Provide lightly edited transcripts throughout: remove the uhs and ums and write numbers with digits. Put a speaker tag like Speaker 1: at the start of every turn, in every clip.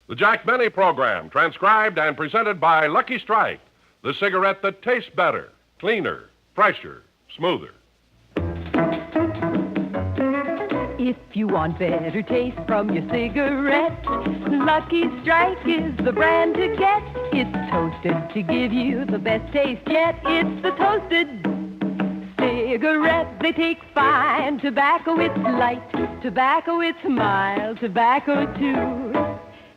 Speaker 1: The Jack Benny program, transcribed and presented by Lucky Strike, the cigarette that tastes better, cleaner, fresher, smoother.
Speaker 2: If you want better taste from your cigarette, Lucky Strike is the brand to get. It's toasted to give you the best taste yet. It's the toasted cigarette. They take fine tobacco, it's light tobacco, it's mild tobacco too.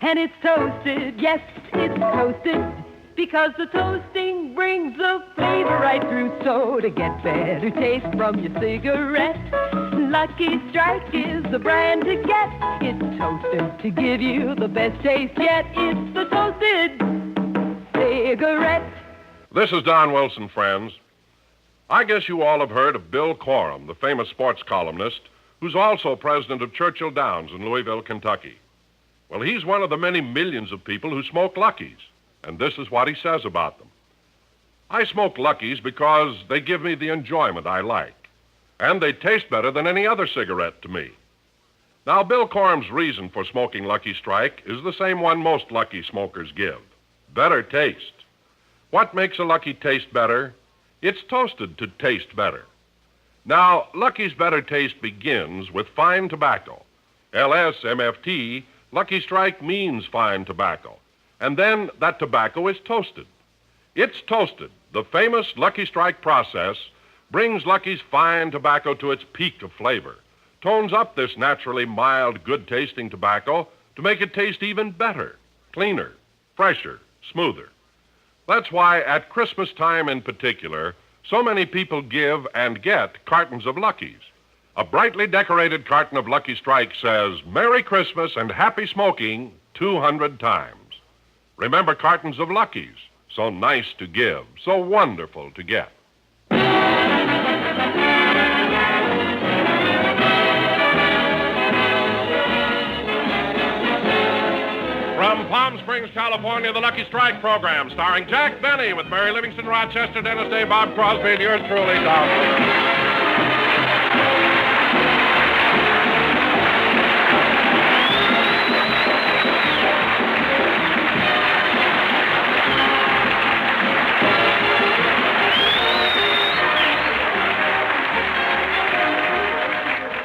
Speaker 2: And it's toasted, yes, it's toasted, because the toasting brings the flavor right through. So to get better taste from your cigarette, Lucky Strike is the brand to get. It's toasted to give you the best taste yet. It's the toasted cigarette.
Speaker 1: This is Don Wilson, friends. I guess you all have heard of Bill Corum, the famous sports columnist, who's also president of Churchill Downs in Louisville, Kentucky. Well, he's one of the many millions of people who smoke Luckies, and this is what he says about them. I smoke Luckies because they give me the enjoyment I like, and they taste better than any other cigarette to me. Now, Bill Corum's reason for smoking Lucky Strike is the same one most Lucky smokers give: better taste. What makes a Lucky taste better? It's toasted to taste better. Now, Lucky's better taste begins with fine tobacco. LSMFT, Lucky Strike means fine tobacco. And then that tobacco is toasted. It's toasted. The famous Lucky Strike process brings Lucky's fine tobacco to its peak of flavor, tones up this naturally mild, good-tasting tobacco to make it taste even better, cleaner, fresher, smoother. That's why at Christmas time in particular, so many people give and get cartons of Luckies. A brightly decorated carton of Lucky Strike says, "Merry Christmas and happy smoking 200 times." Remember cartons of Luckies, so nice to give, so wonderful to get. From Palm Springs, California, the Lucky Strike program, starring Jack Benny with Mary Livingston, Rochester, Dennis Day, Bob Crosby, and yours truly, Don Wilson.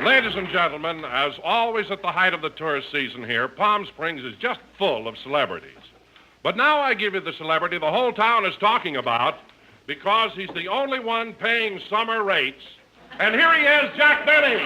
Speaker 1: Ladies and gentlemen, as always at the height of the tourist season here, Palm Springs is just full of celebrities. But now I give you the celebrity the whole town is talking about because he's the only one paying summer rates. And here he is, Jack Benny.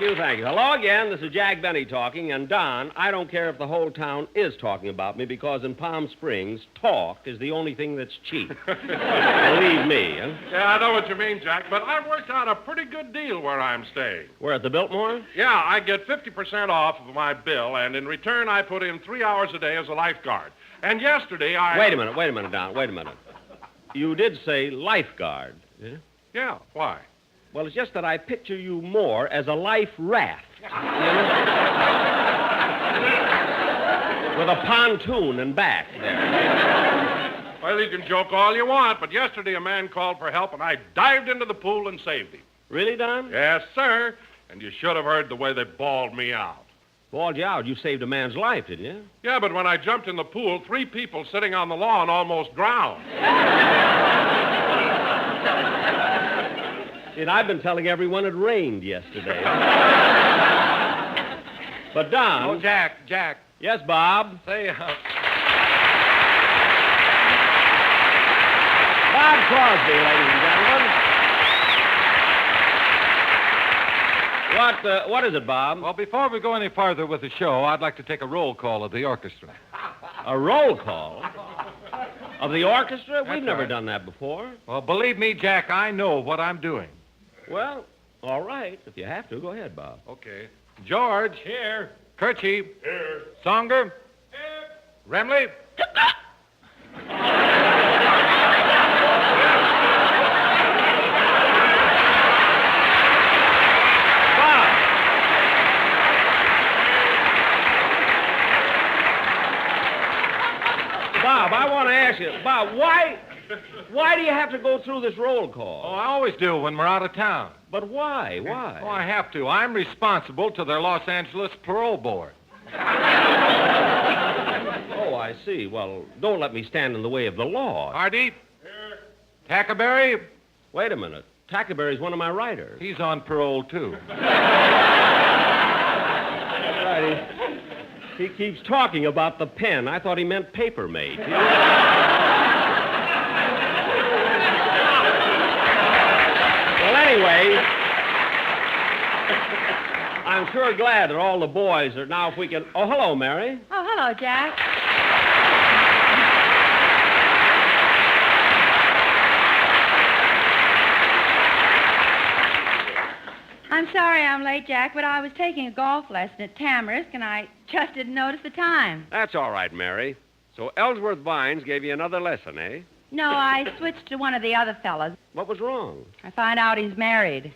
Speaker 3: Thank you. Hello again. This is Jack Benny talking. And, Don, I don't care if the whole town is talking about me because in Palm Springs, talk is the only thing that's cheap. Believe me. Huh?
Speaker 1: Yeah, I know what you mean, Jack, but I've worked out a pretty good deal where I'm staying.
Speaker 3: Where, at the Biltmore?
Speaker 1: Yeah, I get 50% off of my bill, and in return, I put in 3 hours a day as a lifeguard. And yesterday,
Speaker 3: Wait a minute, Don. Wait a minute. You did say lifeguard, yeah?
Speaker 1: Yeah, why?
Speaker 3: Well, it's just that I picture you more as a life raft. You know? With a pontoon and back there.
Speaker 1: Well, you can joke all you want, but yesterday a man called for help, and I dived into the pool and saved him.
Speaker 3: Really, Don?
Speaker 1: Yes, sir. And you should have heard the way they bawled me out.
Speaker 3: Bawled you out? You saved a man's life, didn't you?
Speaker 1: Yeah, but when I jumped in the pool, 3 people sitting on the lawn almost drowned.
Speaker 3: And I've been telling everyone it rained yesterday. But, Don...
Speaker 4: Oh, Jack.
Speaker 3: Yes, Bob?
Speaker 4: Say,
Speaker 3: Bob Crosby, ladies and gentlemen. What is it, Bob?
Speaker 4: well, before we go any farther with the show, I'd like to take a roll call of the orchestra.
Speaker 3: A roll call? Of the orchestra? We've
Speaker 4: That's
Speaker 3: never
Speaker 4: right.
Speaker 3: done that before.
Speaker 4: Well, believe me, Jack, I know what I'm doing.
Speaker 3: Well, all right. If you have to, go ahead, Bob.
Speaker 4: Okay. George.
Speaker 1: Here.
Speaker 4: Kirchie. Here. Songer. Here. Remley.
Speaker 3: Bob, I want to ask you, Bob, why Why do you have to go through this roll
Speaker 4: Oh,
Speaker 3: call?
Speaker 4: I always do when we're out of town.
Speaker 3: But why? Why?
Speaker 4: Oh, I have to. I'm responsible to their Los Angeles parole board.
Speaker 3: Oh, I see. Well, don't let me stand in the way of the law.
Speaker 4: Hardy? Here. Tackleberry?
Speaker 3: Wait a minute. Tackleberry's one of my writers.
Speaker 4: He's on parole, too.
Speaker 3: Right. He keeps talking about the pen. I thought he meant paper mate. Well, anyway, I'm sure glad that all the boys are now, if we can... Oh, hello, Mary.
Speaker 2: Oh, hello, Jack. I'm sorry I'm late, Jack, but I was taking a golf lesson at Tamarisk, and I just didn't notice the time.
Speaker 3: That's all right, Mary. So Ellsworth Vines gave you another lesson, eh?
Speaker 2: No, I switched to one of the other fellas.
Speaker 3: What was wrong?
Speaker 2: I find out he's married.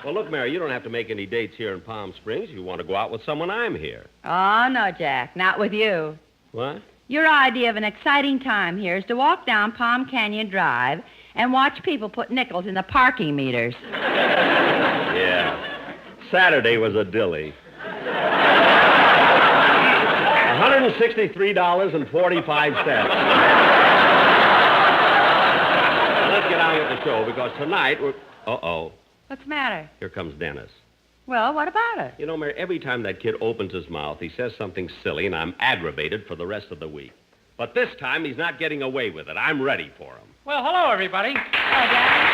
Speaker 3: Well, look, Mary, you don't have to make any dates here in Palm Springs. If you want to go out with someone, I'm here.
Speaker 2: Oh, no, Jack, not with you.
Speaker 3: What?
Speaker 2: Your idea of an exciting time here is to walk down Palm Canyon Drive and watch people put nickels in the parking meters.
Speaker 3: Yeah. Saturday was a dilly. $163.45. Let's get on with the show, because tonight we're... Uh-oh.
Speaker 2: What's the matter?
Speaker 3: Here comes Dennis.
Speaker 2: Well, what about it?
Speaker 3: You know, Mary, every time that kid opens his mouth, he says something silly, and I'm aggravated for the rest of the week. But this time, he's not getting away with it. I'm ready for him.
Speaker 5: Well, hello, everybody.
Speaker 2: Hello, Jack.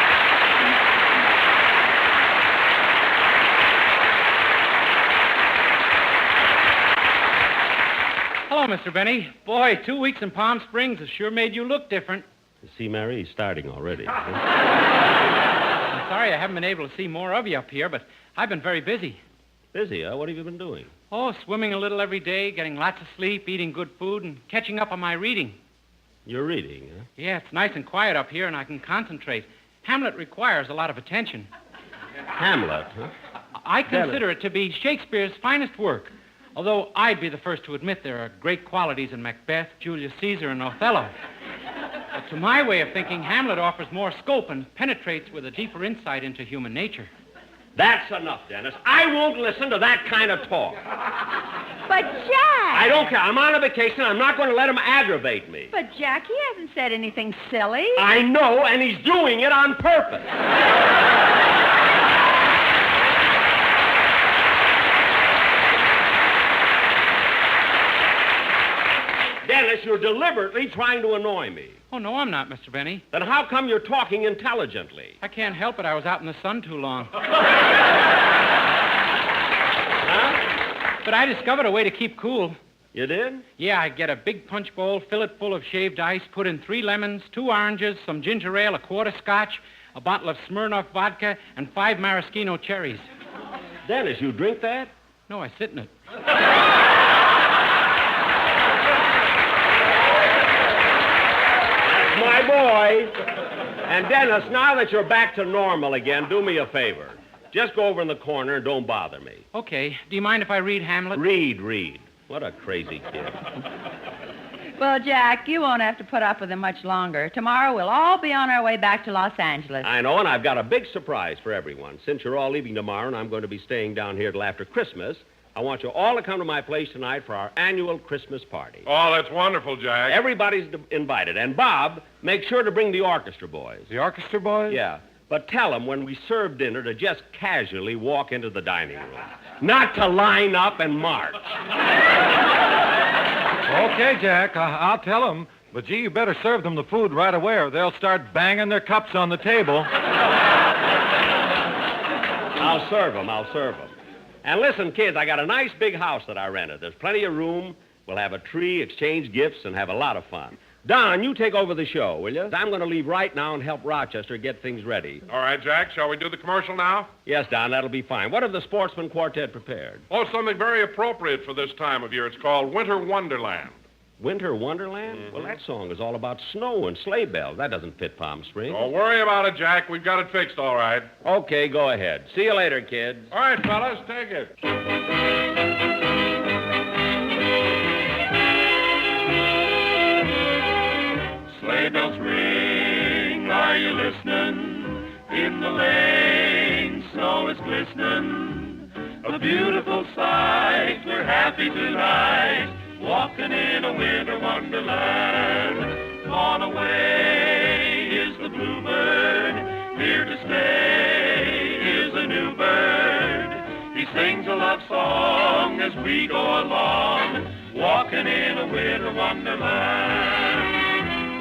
Speaker 5: Hello, Mr. Benny. Boy, 2 weeks in Palm Springs has sure made you look different.
Speaker 3: You see, Mary, he's starting already.
Speaker 5: I'm sorry I haven't been able to see more of you up here, but I've been very busy.
Speaker 3: Busy, huh? What have you been doing?
Speaker 5: Oh, swimming a little every day, getting lots of sleep, eating good food, and catching up on my reading.
Speaker 3: You're reading, huh?
Speaker 5: Yeah, it's nice and quiet up here, and I can concentrate. Hamlet requires a lot of attention.
Speaker 3: Hamlet, huh?
Speaker 5: I consider it to be Shakespeare's finest work, although I'd be the first to admit there are great qualities in Macbeth, Julius Caesar, and Othello. But to my way of thinking, Hamlet offers more scope and penetrates with a deeper insight into human nature.
Speaker 3: That's enough, Dennis. I won't listen to that kind of talk.
Speaker 2: But, Jack!
Speaker 3: I don't care. I'm on a vacation. I'm not going to let him aggravate me.
Speaker 2: But, Jack, he hasn't said anything silly.
Speaker 3: I know, and he's doing it on purpose. Dennis, you're deliberately trying to annoy me.
Speaker 5: Oh, no, I'm not, Mr. Benny.
Speaker 3: Then how come you're talking intelligently?
Speaker 5: I can't help it. I was out in the sun too long.
Speaker 3: Huh?
Speaker 5: But I discovered a way to keep cool.
Speaker 3: You did?
Speaker 5: Yeah, I get a big punch bowl, fill it full of shaved ice, put in 3 lemons, 2 oranges, some ginger ale, a quart of scotch, a bottle of Smirnoff vodka, and 5 maraschino cherries.
Speaker 3: Dennis, you drink that?
Speaker 5: No, I sit in it.
Speaker 3: My boy. And Dennis, now that you're back to normal again, do me a favor. Just go over in the corner and don't bother me.
Speaker 5: Okay. Do you mind if I read Hamlet?
Speaker 3: Read. What a crazy kid.
Speaker 2: Well, Jack, you won't have to put up with him much longer. Tomorrow we'll all be on our way back to Los Angeles.
Speaker 3: I know, and I've got a big surprise for everyone. Since you're all leaving tomorrow and I'm going to be staying down here till after Christmas, I want you all to come to my place tonight for our annual Christmas party.
Speaker 1: Oh, that's wonderful, Jack.
Speaker 3: Everybody's invited. And Bob, make sure to bring the orchestra boys.
Speaker 4: The orchestra boys?
Speaker 3: Yeah. But tell them when we serve dinner to just casually walk into the dining room. Not to line up and march.
Speaker 4: Okay, Jack, I'll tell them. But, gee, you better serve them the food right away or they'll start banging their cups on the table.
Speaker 3: I'll serve them. And listen, kids, I got a nice big house that I rented. There's plenty of room. We'll have a tree, exchange gifts, and have a lot of fun. Don, you take over the show, will you? I'm going to leave right now and help Rochester get things ready.
Speaker 1: All right, Jack, shall we do the commercial now?
Speaker 3: Yes, Don, that'll be fine. What have the Sportsman Quartet prepared?
Speaker 1: Oh, something very appropriate for this time of year. It's called Winter Wonderland.
Speaker 3: Winter Wonderland?
Speaker 1: Mm-hmm.
Speaker 3: Well, that song is all about snow and sleigh bells. That doesn't fit Palm Springs.
Speaker 1: Don't worry about it, Jack. We've got it fixed all right.
Speaker 3: Okay, go ahead. See you later, kids.
Speaker 1: All right, fellas, take it.
Speaker 6: sleigh bells ring. Are you listening? In the lane, snow is glistening. A beautiful sight. We're happy tonight, walking in a winter wonderland. Gone away is the bluebird. Here to stay is a new bird. He sings a love song as we go along, walking in a winter wonderland.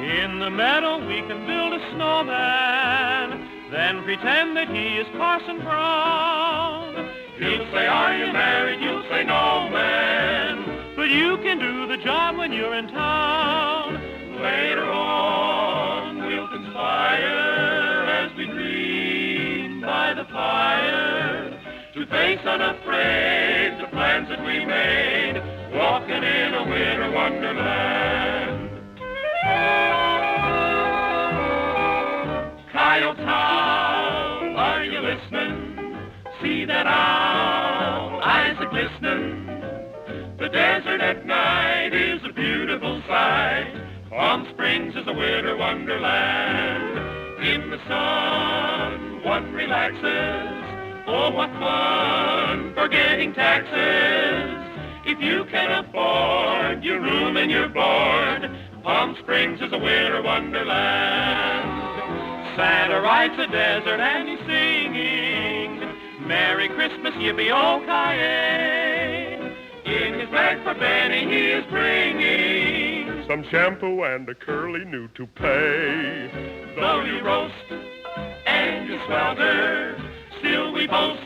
Speaker 6: In the meadow we can build a snowman, then pretend that he is Parson Brown. He'll say, are you married? You'll say, no, man. But you can do the job when you're in town. Later on we'll conspire as we dream by the fire to face unafraid the plans that we made, walking in a winter wonderland. Coyote Owl, are you listening? See that owl, eyes are glistening. The desert at night is a beautiful sight. Palm Springs is a winter wonderland. In the sun, one relaxes. Oh, what fun, forgetting taxes. If you can afford your room and your board, Palm Springs is a winter wonderland. Santa rides the desert and he's singing, Merry Christmas, yippee-oh-ki-yay. In his bag for Benny he is bringing
Speaker 1: some shampoo and a curly new toupee.
Speaker 6: Though you roast and you swelter, still we boast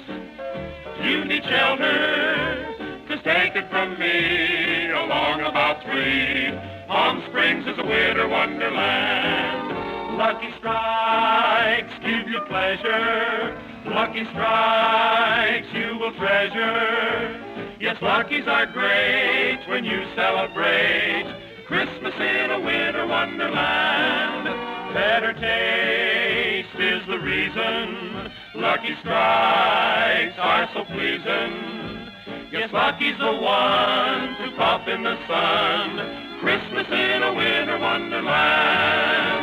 Speaker 6: you need shelter. 'Cause take it from me, along about 3, Palm Springs is a winter wonderland. Lucky Strikes give you pleasure. Lucky Strikes you will treasure. Yes, Luckies are great when you celebrate Christmas in a winter wonderland. Better taste is the reason Lucky Strikes are so pleasing. Yes, Lucky's the one to pop in the sun. Christmas in a winter wonderland.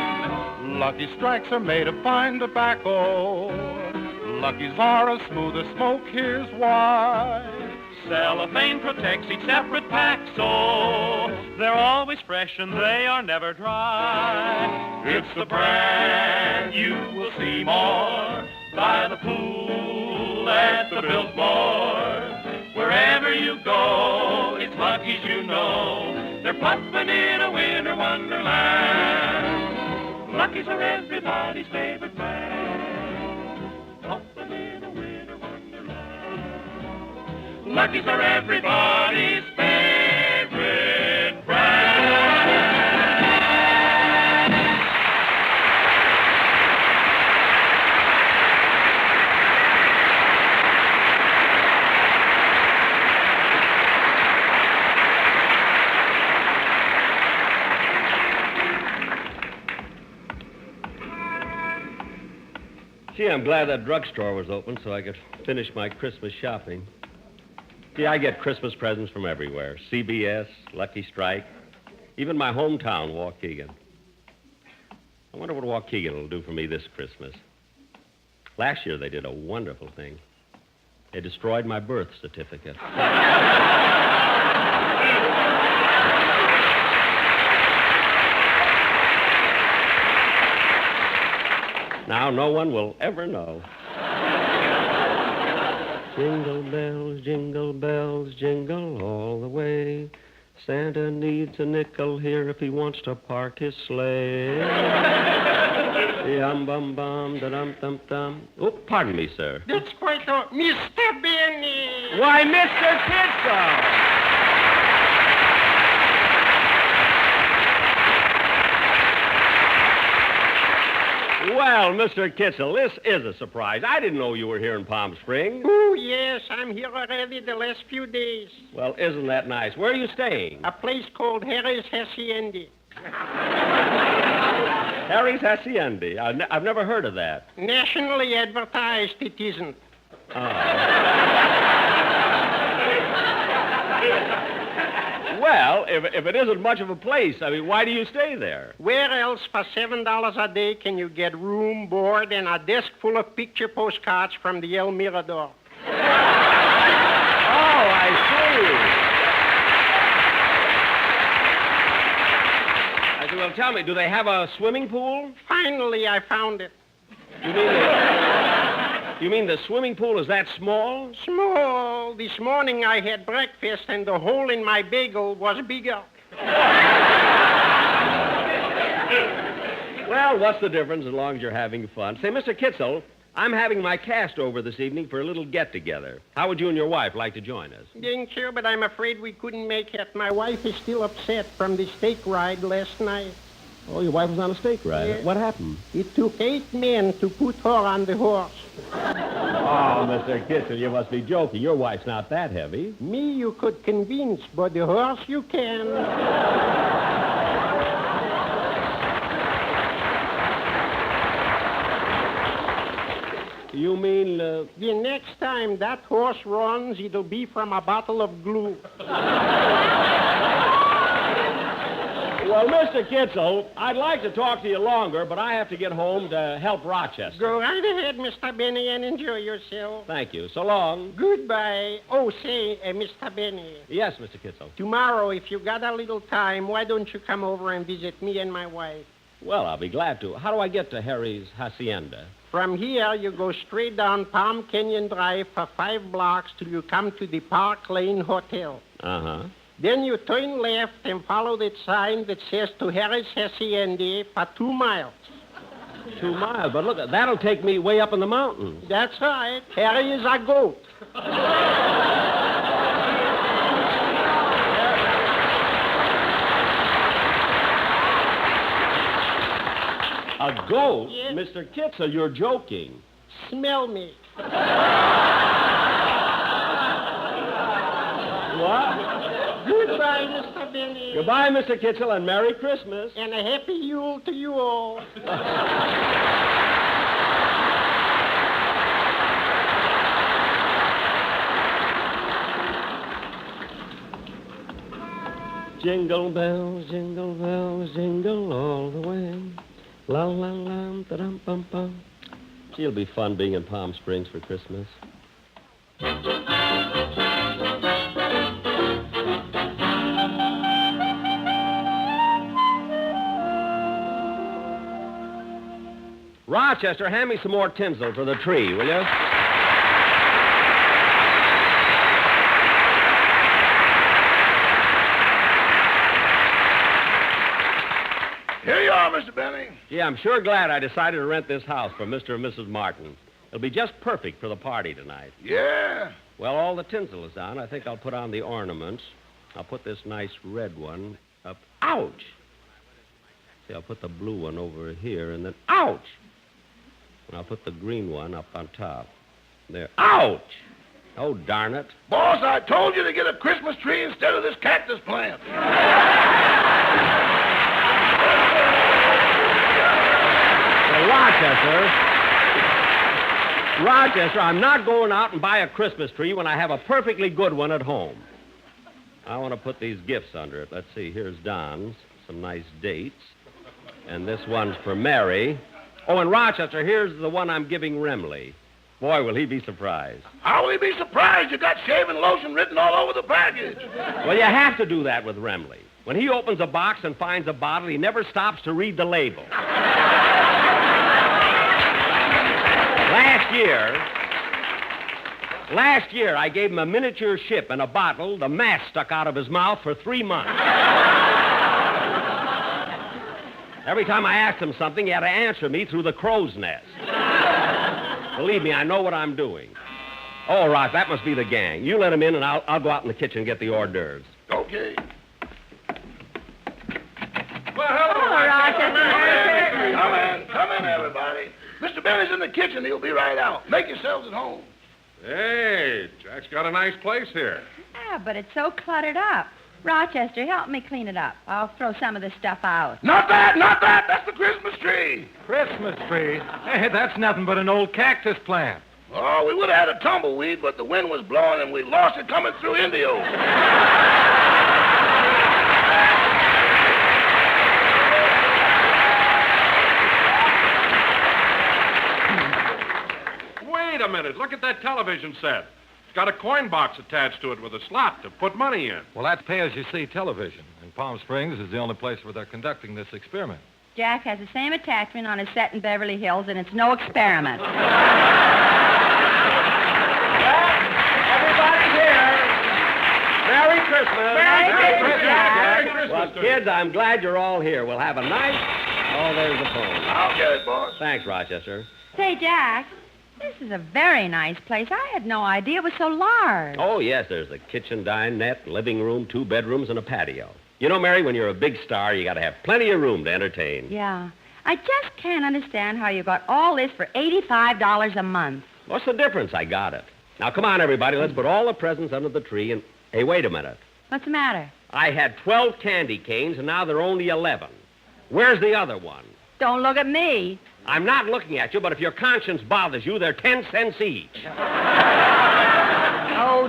Speaker 7: Lucky Strikes are made of fine tobacco. Luckies are as smooth as smoke, here's why.
Speaker 6: Cellophane protects each separate pack, so they're always fresh and they are never dry. It's the brand you will see more by the pool at the Biltmore. Wherever you go, it's Lucky's you know. They're pumping in a winter wonderland. Lucky's are everybody's favorite brand. Pumping in a winter wonderland. Lucky's are everybody's favorite brand.
Speaker 3: Gee, I'm glad that drugstore was open so I could finish my Christmas shopping. Gee, I get Christmas presents from everywhere. CBS, Lucky Strike, even my hometown, Waukegan. I wonder what Waukegan will do for me this Christmas. Last year they did a wonderful thing. They destroyed my birth certificate. Now no one will ever know. Jingle bells, jingle all the way. Santa needs a nickel here if he wants to park his sleigh. Yum bum bum da dum dum dum. Oh, pardon me, sir.
Speaker 8: That's quite all. Mr. Benny!
Speaker 3: Why, Mr. Kitzel! Well, Mr. Kitzel, this is a surprise. I didn't know you were here in Palm Springs.
Speaker 8: Oh, yes, I'm here already the last few days.
Speaker 3: Well, isn't that nice? Where are you staying?
Speaker 8: A place called Harry's Hacienda.
Speaker 3: Harry's Hacienda. I've never heard of that.
Speaker 8: Nationally advertised, it isn't.
Speaker 3: Well, if it isn't much of a place, I mean, why do you stay there?
Speaker 8: Where else for $7 a day can you get room, board, and a desk full of picture postcards from the El Mirador?
Speaker 3: Oh, I see. Well, tell me, do they have a swimming pool?
Speaker 8: Finally, I found it.
Speaker 3: You mean the swimming pool is that small?
Speaker 8: Small. This morning I had breakfast, and the hole in my bagel was bigger.
Speaker 3: Well, what's the difference as long as you're having fun? Say, Mr. Kitzel, I'm having my cast over this evening for a little get-together. How would you and your wife like to join us?
Speaker 8: Thank you, but I'm afraid we couldn't make it. My wife is still upset from the steak ride last night.
Speaker 3: Oh, your wife was on a steak ride.
Speaker 8: Yeah.
Speaker 3: What happened?
Speaker 8: It took 8 men to put her on the horse.
Speaker 3: Oh, Mr. Kitzel, you must be joking. Your wife's not that heavy.
Speaker 8: Me you could convince, but the horse you can.
Speaker 3: You mean,
Speaker 8: The next time that horse runs, it'll be from a bottle of glue.
Speaker 3: Well, Mr. Kitzel, I'd like to talk to you longer, but I have to get home to help Rochester.
Speaker 8: Go right ahead, Mr. Benny, and enjoy yourself.
Speaker 3: Thank you. So long.
Speaker 8: Goodbye. Oh, say, Mr. Benny,
Speaker 3: Yes, Mr. Kitzel.
Speaker 8: tomorrow, if you got a little time, why don't you come over and visit me and my wife?
Speaker 3: Well, I'll be glad to. How do I get to Harry's Hacienda?
Speaker 8: From here, you go straight down Palm Canyon Drive for 5 blocks till you come to the Park Lane Hotel.
Speaker 3: Uh-huh.
Speaker 8: Then you turn left and follow that sign that says to Harry's Hacienda for 2 miles.
Speaker 3: 2 miles, but look, that'll take me way up in the mountains.
Speaker 8: That's right. Harry is a goat.
Speaker 3: A goat?
Speaker 8: Yes.
Speaker 3: Mr. Kitzel, you're joking.
Speaker 8: Smell me.
Speaker 3: What?
Speaker 8: Goodbye, Mr. Benny.
Speaker 3: Goodbye, Mr. Kitzel, and Merry Christmas.
Speaker 8: And a happy Yule to you all.
Speaker 3: Jingle bells, jingle all the way. La la la, da-dum bum bum. Gee, it'll be fun being in Palm Springs for Christmas. Rochester, hand me some more tinsel for the tree, will you?
Speaker 9: Here you are, Mr. Benny.
Speaker 3: Gee, I'm sure glad I decided to rent this house for Mr. and Mrs. Martin. It'll be just perfect for the party tonight.
Speaker 9: Yeah.
Speaker 3: Well, all the tinsel is on. I think I'll put on the ornaments. I'll put this nice red one up. Ouch! See, I'll put the blue one over here, and then... Ouch! And I'll put the green one up on top. There. Ouch! Oh, darn it.
Speaker 9: Boss, I told you to get a Christmas tree instead of this cactus plant.
Speaker 3: Rochester, I'm not going out and buy a Christmas tree when I have a perfectly good one at home. I want to put these gifts under it. Let's see, here's Don's, some nice dates. And this one's for Mary. Oh, and Rochester, here's the one I'm giving Remley. Boy, will he be surprised.
Speaker 9: How will he be surprised? You got shaving lotion written all over the package.
Speaker 3: Well, you have to do that with Remley. When he opens a box and finds a bottle, he never stops to read the label. Last year, I gave him a miniature ship and a bottle. The mask stuck out of his mouth for 3 months. Every time I asked him something, he had to answer me through the crow's nest. Believe me, I know what I'm doing. Oh, Rock, that must be the gang. You let him in, and I'll go out in the kitchen and get the hors d'oeuvres.
Speaker 9: Okay.
Speaker 1: Well, hello, Rochester.
Speaker 9: Come in, everybody. Mr. Benny's in the kitchen. He'll be right out. Make yourselves at home.
Speaker 1: Hey, Jack's got a nice place here.
Speaker 10: Ah, but it's so cluttered up. Rochester, help me clean it up. I'll throw some of the stuff out.
Speaker 9: Not that. That's the Christmas tree.
Speaker 4: Christmas tree? Hey, that's nothing but an old cactus plant.
Speaker 9: Oh, we would have had a tumbleweed, but the wind was blowing and we lost it coming through Indio.
Speaker 1: minute. Look at that television set. It's got a coin box attached to it with a slot to put money in.
Speaker 4: Well, that's pay-as-you-see television. And Palm Springs is the only place where they're conducting this experiment.
Speaker 10: Jack has the same attachment on his set in Beverly Hills, and it's no experiment.
Speaker 3: Everybody here. Merry Christmas.
Speaker 10: Merry Christmas, Jack.
Speaker 1: Merry Christmas
Speaker 3: Well,
Speaker 1: to you.
Speaker 3: kids, I'm glad you're all here. We'll have a nice... Oh, there's the phone.
Speaker 9: I'll get it, boss.
Speaker 3: Thanks, Rochester.
Speaker 10: Say, Jack, this is a very nice place. I had no idea it was so large.
Speaker 3: Oh, yes, there's the kitchen, dinette, living room, 2 bedrooms, and a patio. You know, Mary, when you're a big star, you got to have plenty of room to entertain.
Speaker 10: Yeah. I just can't understand how you got all this for $85 a month.
Speaker 3: What's the difference? I got it. Now, come on, everybody. Let's put all the presents under the tree and... Hey, wait a minute.
Speaker 10: What's the matter?
Speaker 3: I had 12 candy canes, and now there are only 11. Where's the other one?
Speaker 10: Don't look at me.
Speaker 3: I'm not looking at you, but if your conscience bothers you, they're 10 cents each.
Speaker 10: Oh,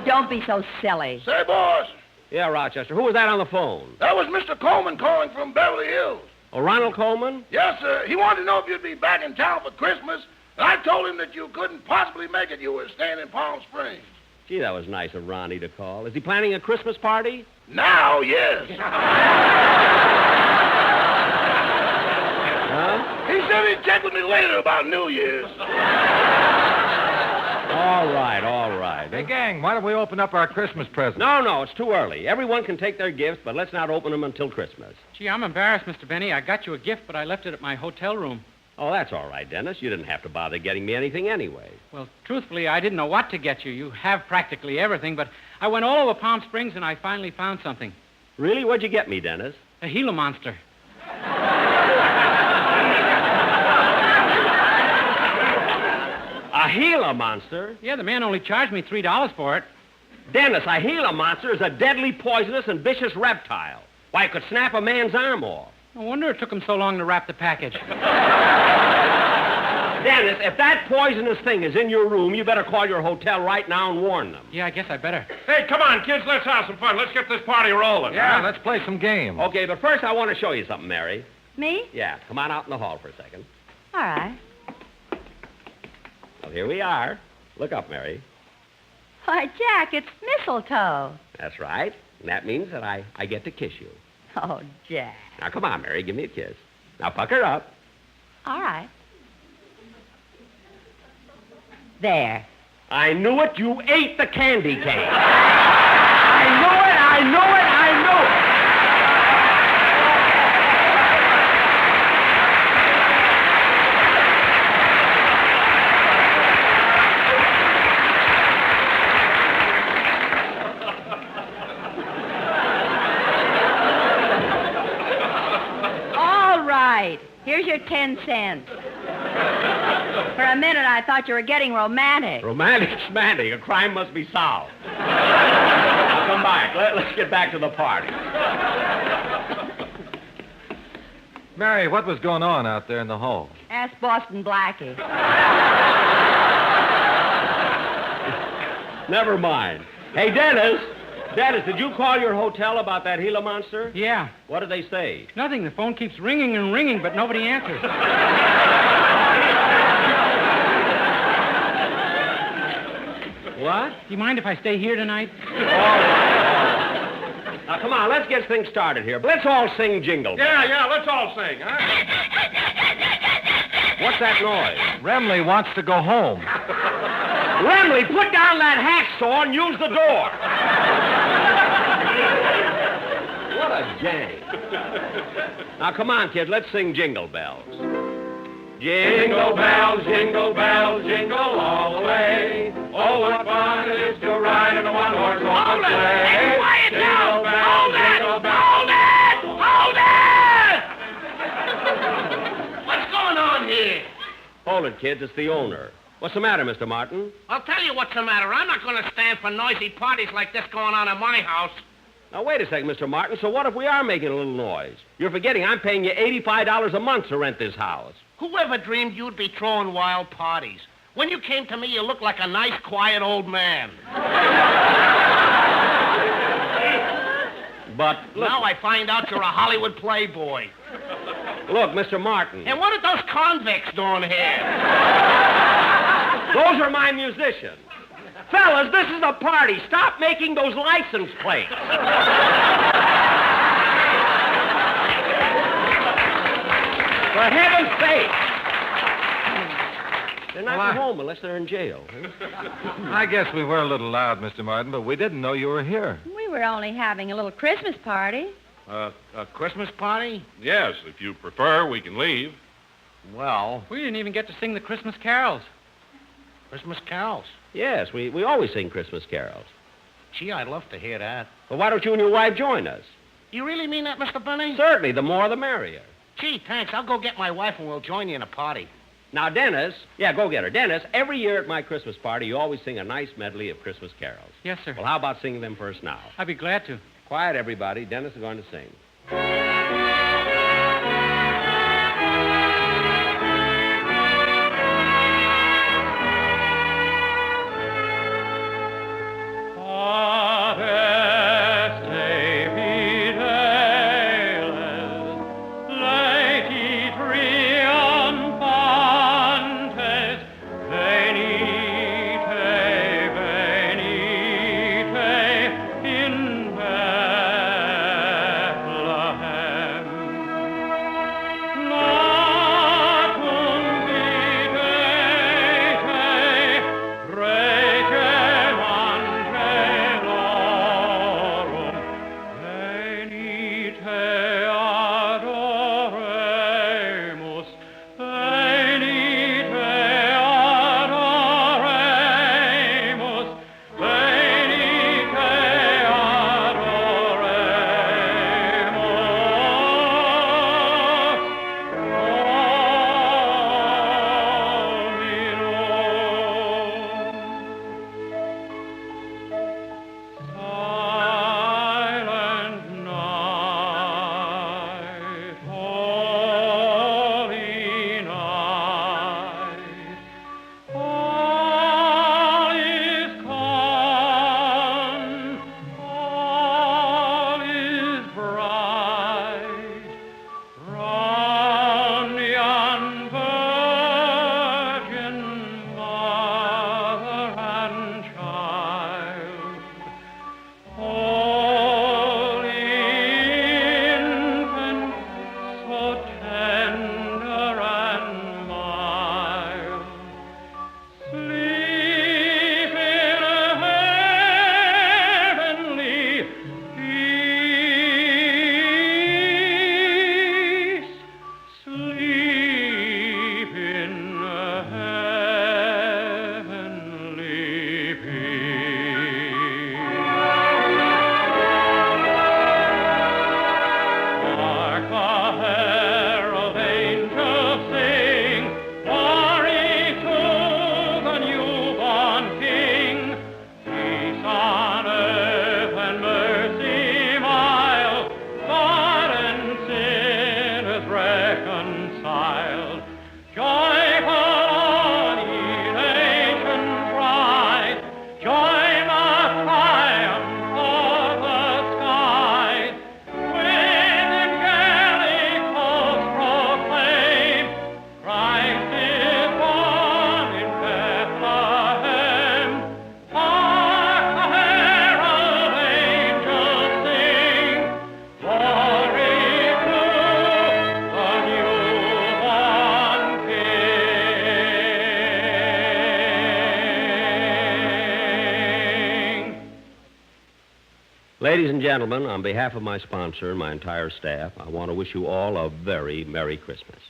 Speaker 10: don't be so silly.
Speaker 9: Say, boss,
Speaker 3: Yeah, Rochester. Who was that on the phone?
Speaker 9: that was Mr. Coleman calling from Beverly Hills.
Speaker 3: Oh, Ronald Coleman?
Speaker 9: Yes, sir. He wanted to know if you'd be back in town for Christmas. And I told him that you couldn't possibly make it. You were staying in Palm Springs.
Speaker 3: Gee, that was nice of Ronnie to call. Is he planning a Christmas party?
Speaker 9: Now, yes.
Speaker 3: Huh?
Speaker 9: He said he'd check with me later about New Year's.
Speaker 3: All right, all right.
Speaker 4: Hey, gang, why don't we open up our Christmas presents?
Speaker 3: No, it's too early. Everyone can take their gifts, but let's not open them until Christmas.
Speaker 5: Gee, I'm embarrassed, Mr. Benny. I got you a gift, but I left it at my hotel room.
Speaker 3: Oh, that's all right, Dennis. You didn't have to bother getting me anything anyway.
Speaker 5: Well, truthfully, I didn't know what to get you. You have practically everything, but I went all over Palm Springs and I finally found something.
Speaker 3: Really? What'd you get me, Dennis?
Speaker 5: A Gila monster.
Speaker 3: A Gila monster?
Speaker 5: Yeah, the man only charged me $3 for it.
Speaker 3: Dennis, a Gila monster is a deadly, poisonous, and vicious reptile. Why, it could snap a man's arm off.
Speaker 5: No wonder it took him so long to wrap the package.
Speaker 3: Dennis, if that poisonous thing is in your room, you better call your hotel right now and warn them.
Speaker 5: Yeah, I guess I better.
Speaker 1: Hey, come on, kids. Let's have some fun. Let's get this party rolling.
Speaker 4: Yeah,
Speaker 1: huh?
Speaker 4: let's play some games.
Speaker 3: Okay, but first I want to show you something, Mary.
Speaker 10: Me?
Speaker 3: Yeah, come on out in the hall for a second.
Speaker 10: All right.
Speaker 3: Well, here we are. Look up, Mary.
Speaker 10: Why, Jack, it's mistletoe.
Speaker 3: That's right. And that means that I get to kiss you.
Speaker 10: Oh, Jack.
Speaker 3: Now, come on, Mary. Give me a kiss. Now, pucker up.
Speaker 10: All right. There.
Speaker 3: I knew it. You ate the candy cane. I knew it. I knew it. I knew it.
Speaker 10: All right. Here's your 10 cents. For a minute, I thought you were getting romantic.
Speaker 3: Romantic, schmantic. A crime must be solved. Now, come back. Let's get back to the party.
Speaker 4: Mary, what was going on out there in the hall?
Speaker 10: Ask Boston Blackie.
Speaker 3: Never mind. Hey, Dennis. Dennis, did you call your hotel about that Gila monster?
Speaker 5: Yeah.
Speaker 3: What did they say?
Speaker 5: Nothing. The phone keeps ringing and ringing, but nobody answers.
Speaker 3: What?
Speaker 5: Do you mind if I stay here tonight?
Speaker 3: All right. Now, come on, let's get things started here. Let's all sing Jingle Bells.
Speaker 1: Yeah, let's all sing, huh?
Speaker 3: What's that noise?
Speaker 4: Remley wants to go home.
Speaker 3: Remley, put down that hacksaw and use the door. What a gang. Now, come on, kids, let's sing Jingle Bells. Jingle bells, jingle all the way. Oh, what fun it is to ride in a one-horse open sleigh.
Speaker 9: Hey, quiet now!
Speaker 3: Jingle bells,
Speaker 9: Hold it!
Speaker 3: jingle bells.
Speaker 9: Hold it! What's going on here?
Speaker 3: Hold it, kids, it's the owner. What's the matter, Mr. Martin?
Speaker 8: I'll tell you what's the matter. I'm not going to stand for noisy parties like this going on in my house.
Speaker 3: Now, wait a second, Mr. Martin. So what if we are making a little noise? You're forgetting I'm paying you $85 a month to rent this house.
Speaker 8: Whoever dreamed you'd be throwing wild parties? When you came to me, you looked like a nice, quiet old man.
Speaker 3: But look,
Speaker 8: Now I find out you're a Hollywood playboy.
Speaker 3: look, Mr. Martin.
Speaker 8: And what are those convicts doing here?
Speaker 3: Those are my musicians. Fellas, this is a party. Stop making those license plates. For heaven's sake. They're not home unless they're in jail. Huh?
Speaker 4: I guess we were a little loud, Mr. Martin, but we didn't know you were here.
Speaker 10: We were only having a little Christmas party.
Speaker 8: A Christmas party?
Speaker 1: Yes, if you prefer, we can leave.
Speaker 8: Well,
Speaker 5: We didn't even get to sing the Christmas carols.
Speaker 8: Christmas carols.
Speaker 3: Yes, we always sing Christmas carols.
Speaker 8: Gee, I'd love to hear that.
Speaker 3: Well, why don't you and your wife join us?
Speaker 8: You really mean that, Mr. Benny?
Speaker 3: Certainly, the more the merrier.
Speaker 8: Gee, thanks. I'll go get my wife and we'll join you in a party.
Speaker 3: Now, Dennis, go get her. Dennis, every year at my Christmas party, you always sing a nice medley of Christmas carols.
Speaker 5: Yes, sir.
Speaker 3: Well, how about singing them for us now?
Speaker 5: I'd be glad to.
Speaker 3: Quiet, everybody. Dennis is going to sing. Ladies and gentlemen, on behalf of my sponsor and my entire staff, I want to wish you all a very Merry Christmas.